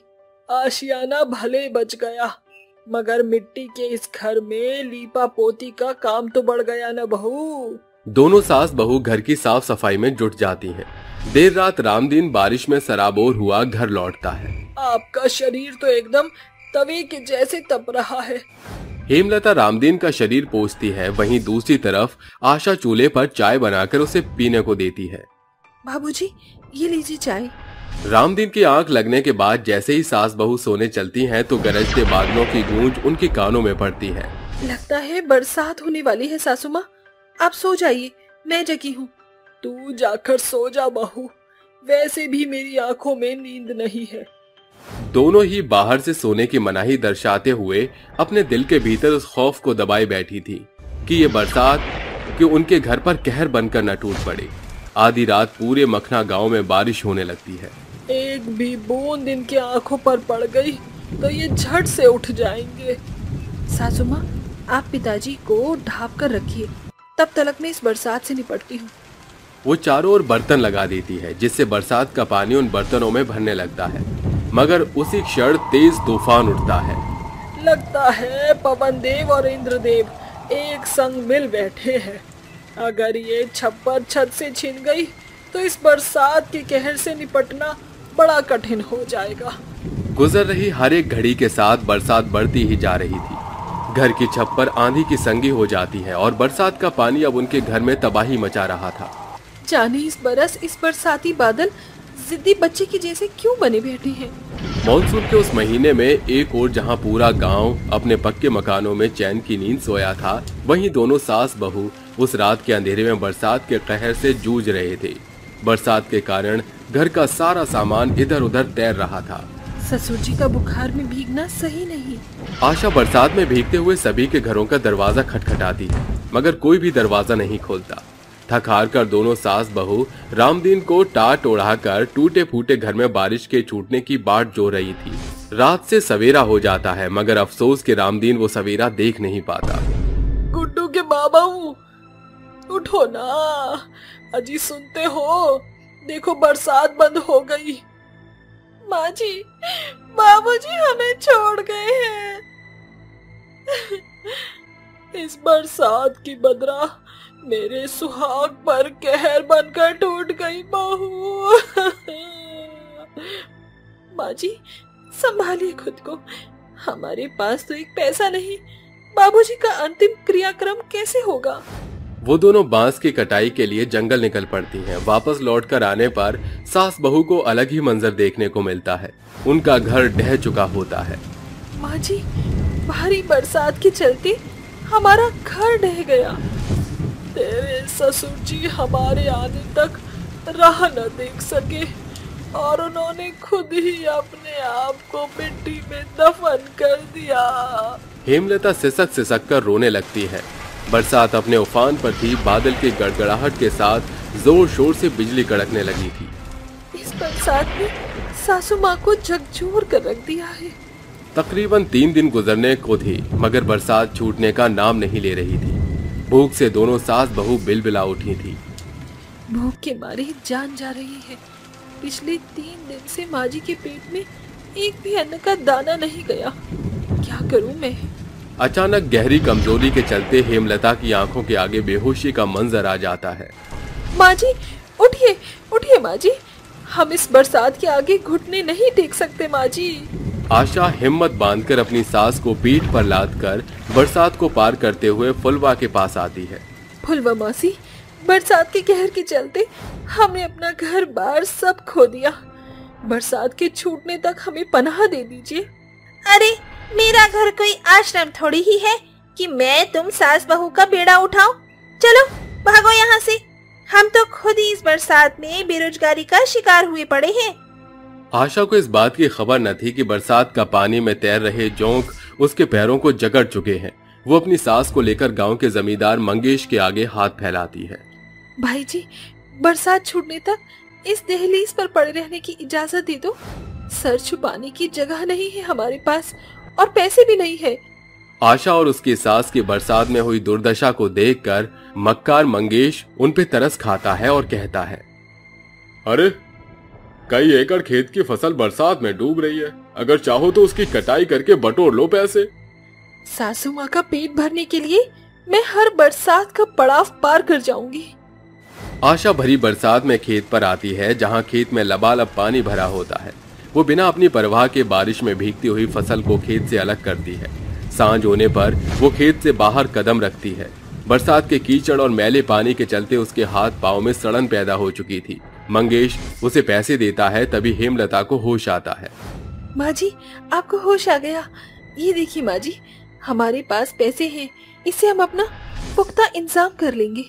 Speaker 9: आशियाना भले बच गया, मगर मिट्टी के इस घर में लीपा पोती का काम तो बढ़ गया न बहू।
Speaker 1: दोनों सास बहू घर की साफ सफाई में जुट जाती हैं। देर रात रामदीन बारिश में सराबोर हुआ घर लौटता है।
Speaker 9: आपका शरीर तो एकदम तवे के जैसे तप रहा है।
Speaker 1: हेमलता रामदीन का शरीर पोंछती है, वहीं दूसरी तरफ आशा चूल्हे पर चाय बनाकर उसे पीने को देती है।
Speaker 2: बाबूजी, ये लीजिए चाय।
Speaker 1: रामदीन की आंख लगने के बाद जैसे ही सास बहू सोने चलती हैं, तो गरजते बादलों की गूंज उनके कानों में पड़ती है।
Speaker 2: लगता है बरसात होने वाली है सासू माँ, आप सो जाइए, मैं जगी हूँ।
Speaker 9: तू जाकर सो जा बहू, वैसे भी मेरी आंखों में नींद नहीं है।
Speaker 1: दोनों ही बाहर से सोने की मनाही दर्शाते हुए अपने दिल के भीतर उस खौफ को दबाए बैठी थी कि ये बरसात कि उनके घर पर कहर बनकर न टूट पड़े। आधी रात पूरे मखना गांव में बारिश होने लगती है।
Speaker 9: एक भी बूंद इनकी आंखों पर पड़ गई तो ये झट से उठ जाएंगे।
Speaker 2: सासू माँ, आप पिताजी को ढाप कर रखिए, तब तलक मैं इस बरसात से निपटती हूँ।
Speaker 1: वो चारों ओर बर्तन लगा देती है जिससे बरसात का पानी उन बर्तनों में भरने लगता है, मगर उसी क्षण तेज तूफान उठता है।
Speaker 9: लगता है पवन देव और इंद्रदेव एक संग मिल बैठे हैं। अगर ये छप्पर छत से छिन गई तो इस बरसात के कहर से निपटना बड़ा कठिन हो जाएगा।
Speaker 1: गुजर रही हर एक घड़ी के साथ बरसात बढ़ती ही जा रही थी। घर की छप्पर आंधी की संगी हो जाती है और बरसात का पानी अब उनके घर में तबाही मचा रहा था।
Speaker 2: जाने इस बरस इस बरसाती बादल जिद्दी बच्चे की जैसे क्यों बने बैठे हैं।
Speaker 1: मॉनसून के उस महीने में एक ओर जहां पूरा गांव अपने पक्के मकानों में चैन की नींद सोया था, वहीं दोनों सास बहू उस रात के अंधेरे में बरसात के कहर से जूझ रहे थे। बरसात के कारण घर का सारा सामान इधर उधर तैर रहा था।
Speaker 2: ससुर जी का बुखार में भीगना सही नहीं।
Speaker 1: आशा बरसात में भीगते हुए सभी के घरों का दरवाजा खटखटाती है, मगर कोई भी दरवाजा नहीं खोलता। थक हार कर दोनों सास बहू रामदीन को टाट ओढ़ाकर टूटे फूटे घर में बारिश के छूटने की बाट जो रही थी। रात से सवेरा हो जाता है, मगर अफसोस के रामदीन वो सवेरा देख नहीं पाता।
Speaker 9: गुड्डू के बाबा उठो ना, अजी सुनते हो? देखो बरसात बंद हो गई। माँ जी, बाबूजी हमें छोड़ गए हैं। इस बरसात की बदरा मेरे सुहाग पर कहर बनकर टूट गई बहू। माँ जी, संभालिए खुद को, हमारे पास तो एक पैसा नहीं। बाबूजी का अंतिम क्रियाक्रम कैसे होगा?
Speaker 1: वो दोनों बांस की कटाई के लिए जंगल निकल पड़ती हैं। वापस लौटकर आने पर सास बहू को अलग ही मंजर देखने को मिलता है। उनका घर ढह चुका होता है।
Speaker 9: माँ जी, भारी बरसात के चलते हमारा घर ढह गया। तेरे ससुर जी हमारे आने तक राह न देख सके और उन्होंने खुद ही अपने आप को मिट्टी में दफन कर दिया।
Speaker 1: हेमलता सिसक सिसक कर रोने लगती है। बरसात अपने उफान पर थी। बादल के गड़गड़ाहट के साथ जोर शोर से बिजली कड़कने लगी थी।
Speaker 9: इस बरसात ने सासू माँ को झकझोर कर रख दिया है।
Speaker 1: तकरीबन 3 दिन गुजरने को थे, मगर बरसात छूटने का नाम नहीं ले रही थी। भूख से दोनों सास बहू बिलबिला उठी थी।
Speaker 2: भूख के मारे जान जा रही है। पिछले 3 दिन से माँ जी के पेट में एक भी अन्न का दाना नहीं गया। क्या करूं मैं?
Speaker 1: अचानक गहरी कमजोरी के चलते हेमलता की आंखों के आगे बेहोशी का मंजर आ जाता है।
Speaker 2: माँ जी, उठिए उठिए माँ जी, हम इस बरसात के आगे घुटने नहीं टेक सकते माँ जी।
Speaker 1: आशा हिम्मत बांधकर अपनी सास को पीठ पर लादकर बरसात को पार करते हुए फुलवा के पास आती है।
Speaker 2: फुलवा मौसी, बरसात के कहर के चलते हमने अपना घर बार सब खो दिया। बरसात के छूटने तक हमें पनाह दे दीजिए।
Speaker 8: अरे, मेरा घर कोई आश्रम थोड़ी ही है कि मैं तुम सास बहू का बेड़ा उठाऊं। चलो भागो यहाँ से, हम तो खुद ही इस बरसात में बेरोजगारी का शिकार हुए पड़े हैं।
Speaker 1: आशा को इस बात की खबर न थी कि बरसात का पानी में तैर रहे जोंक उसके पैरों को जकड़ चुके हैं। वो अपनी सास को लेकर गांव के जमींदार मंगेश के आगे हाथ फैलाती है।
Speaker 2: भाई जी, बरसात छूटने तक इस दहलीज पर पड़े रहने की इजाजत दे दो। सर छुपाने की जगह नहीं है हमारे पास और पैसे भी नहीं है।
Speaker 1: आशा और उसकी सास की बरसात में हुई दुर्दशा को देखकर मक्कार मंगेश उन पे तरस खाता है और कहता है, अरे, कई एकड़ खेत की फसल बरसात में डूब रही है। अगर चाहो तो उसकी कटाई करके बटोर लो पैसे।
Speaker 2: सासू माँ का पेट भरने के लिए मैं हर बरसात का पड़ाव पार कर जाऊंगी।
Speaker 1: आशा भरी बरसात में खेत पर आती है, जहाँ खेत में लबालब पानी भरा होता है। वो बिना अपनी परवाह के बारिश में भीगती हुई फसल को खेत से अलग करती है। सांझ होने पर वो खेत से बाहर कदम रखती है। बरसात के कीचड़ और मैले पानी के चलते उसके हाथ पांव में सड़न पैदा हो चुकी थी। मंगेश उसे पैसे देता है, तभी हेमलता को होश आता है।
Speaker 2: माँ जी, आपको होश आ गया। ये देखिए माँ जी, हमारे पास पैसे हैं, इससे हम अपना पुख्ता इंतजाम कर लेंगे।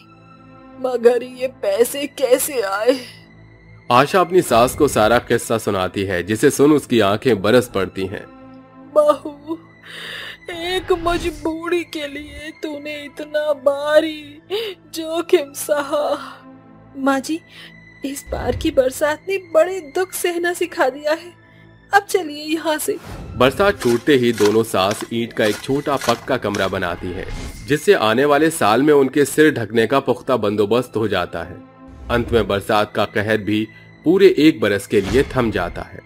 Speaker 9: मगर ये पैसे कैसे आए?
Speaker 1: आशा अपनी सास को सारा किस्सा सुनाती है, जिसे सुन उसकी आंखें बरस पड़ती हैं।
Speaker 9: बहू, एक मजबूरी के लिए तूने इतना भारी जोखिम सहा। माँ जी, इस बार की बरसात ने बड़े दुख सहना सिखा दिया है। अब चलिए यहाँ से।
Speaker 1: बरसात छूटते ही दोनों सास ईंट का एक छोटा पक्का कमरा बनाती है, जिससे आने वाले साल में उनके सिर ढकने का पुख्ता बंदोबस्त हो जाता है। अंत में बरसात का कहर भी पूरे 1 बरस के लिए थम जाता है।